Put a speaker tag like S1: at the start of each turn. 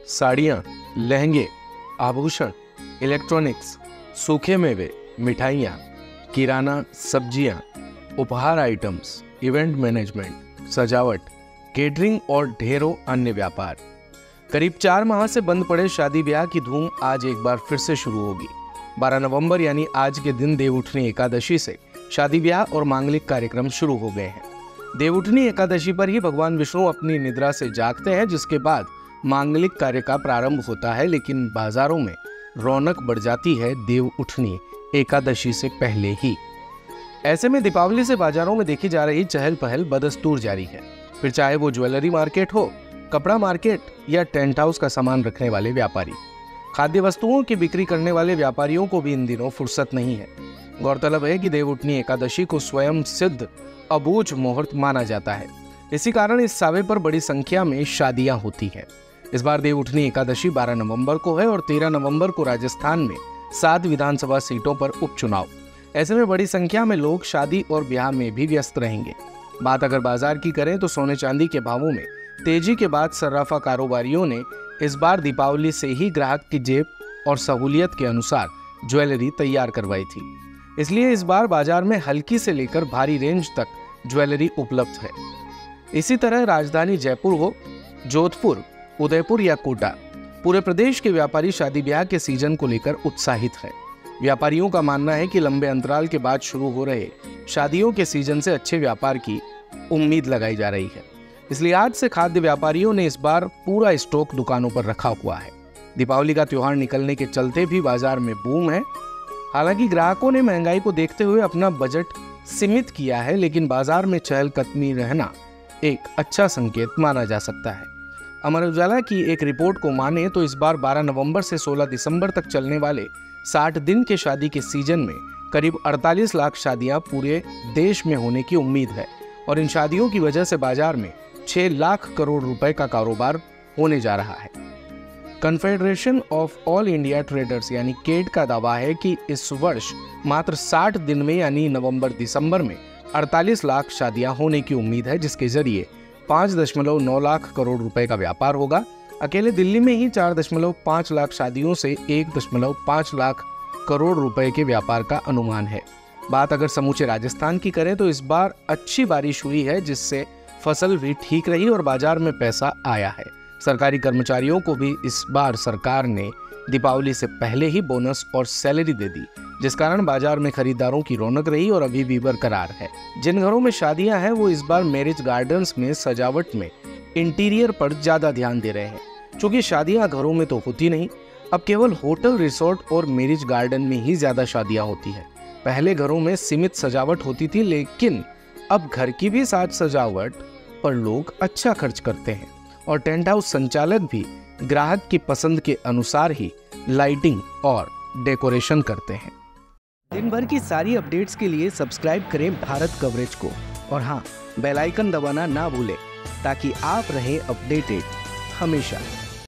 S1: साड़ियाँ, लहंगे, आभूषण, इलेक्ट्रॉनिक्स, सूखे मेवे, मिठाइयाँ, किराना, सब्जियाँ, उपहार आइटम्स, इवेंट मैनेजमेंट, सजावट, केटरिंग और ढेरों अन्य व्यापार। करीब 4 माह से बंद पड़े शादी ब्याह की धूम आज एक बार फिर से शुरू होगी। 12 नवंबर यानी आज के दिन देवउठनी एकादशी से शादी ब्याह और मांगलिक कार्यक्रम शुरू हो गए हैं। देवउठनी एकादशी पर ही भगवान विष्णु अपनी निद्रा से जागते हैं, जिसके बाद मांगलिक कार्य का प्रारंभ होता है। लेकिन बाजारों में रौनक बढ़ जाती है देवउठनी एकादशी से पहले ही। ऐसे में दीपावली से बाजारों में देखी जा रही चहल पहल बदस्तूर जारी है। फिर चाहे वो ज्वेलरी मार्केट हो, कपड़ा मार्केट या टेंट हाउस का सामान रखने वाले व्यापारी, खाद्य वस्तुओं की बिक्री करने वाले व्यापारियों को भी इन दिनों फुर्सत नहीं है। गौरतलब है कि देवउठनी एकादशी को स्वयं सिद्ध अबूझ मुहूर्त माना जाता है। इसी कारण इस सावे पर बड़ी संख्या में शादियां होती हैं। इस बार देवउठनी एकादशी 12 नवंबर को है और 13 नवंबर को राजस्थान में 7 विधानसभा सीटों पर उपचुनाव। ऐसे में बड़ी संख्या में लोग शादी और ब्याह में भी व्यस्त रहेंगे। बात अगर बाजार की करें तो सोने चांदी के भावों में तेजी के बाद सर्राफा कारोबारियों ने इस बार दीपावली से ही ग्राहक की जेब और सहूलियत के अनुसार ज्वेलरी तैयार करवाई थी। इसलिए इस बार बाजार में हल्की से लेकर भारी रेंज तक ज्वेलरी उपलब्ध है। इसी तरह राजधानी जयपुर हो, जोधपुर, उदयपुर या कोटा, पूरे प्रदेश के व्यापारी शादी ब्याह के सीजन को लेकर उत्साहित है। व्यापारियों का मानना है कि लंबे अंतराल के बाद शुरू हो रहे शादियों के सीजन से अच्छे व्यापार की उम्मीद लगाई जा रही है। इसलिए आज से खाद्य व्यापारियों ने इस बार पूरा स्टॉक दुकानों पर रखा हुआ है। दीपावली का त्योहार निकलने के चलते भी बाजार में बूम है। हालांकि ग्राहकों ने महंगाई को देखते हुए अपना बजट सीमित किया है, लेकिन बाजार में चहलकदमी रहना एक अच्छा संकेत माना जा सकता है। अमर उजाला की एक रिपोर्ट को माने तो इस बार 12 नवंबर से 16 दिसंबर तक चलने वाले 60 दिन के शादी के सीजन में करीब 48 लाख शादियां पूरे देश में होने की उम्मीद है और इन शादियों की वजह से बाजार में 6 लाख करोड़ रुपए का कारोबार होने जा रहा है। Confederation of all India traders यानी केड का दावा है कि इस वर्ष मात्र 60 दिन में यानी नवंबर दिसंबर में 48 लाख शादियां होने की उम्मीद है, जिसके जरिए 5.9 लाख करोड़ रुपए का व्यापार होगा। अकेले दिल्ली में ही 4.5 लाख शादियों से 1.5 लाख करोड़ रुपए के व्यापार का अनुमान है। बात अगर समूचे राजस्थान की करें तो इस बार अच्छी बारिश हुई है, जिससे फसल भी ठीक रही और बाजार में पैसा आया है। सरकारी कर्मचारियों को भी इस बार सरकार ने दीपावली से पहले ही बोनस और सैलरी दे दी, जिस कारण बाजार में खरीदारों की रौनक रही और अभी भी बरकरार है। जिन घरों में शादियां हैं वो इस बार मैरिज गार्डन्स में सजावट में इंटीरियर पर ज्यादा ध्यान दे रहे हैं, क्योंकि शादियां घरों में तो होती नहीं, अब केवल होटल, रिसोर्ट और मैरिज गार्डन में ही ज्यादा शादियां होती है। पहले घरों में सीमित सजावट होती थी, लेकिन अब घर की भी साज सजावट पर लोग अच्छा खर्च करते हैं और टेंट हाउस संचालक भी ग्राहक की पसंद के अनुसार ही लाइटिंग और डेकोरेशन करते हैं। दिन भर की सारी अपडेट्स के लिए सब्सक्राइब करें भारत कवरेज को और हाँ, बेल आइकन दबाना ना भूलें ताकि आप रहें अपडेटेड हमेशा।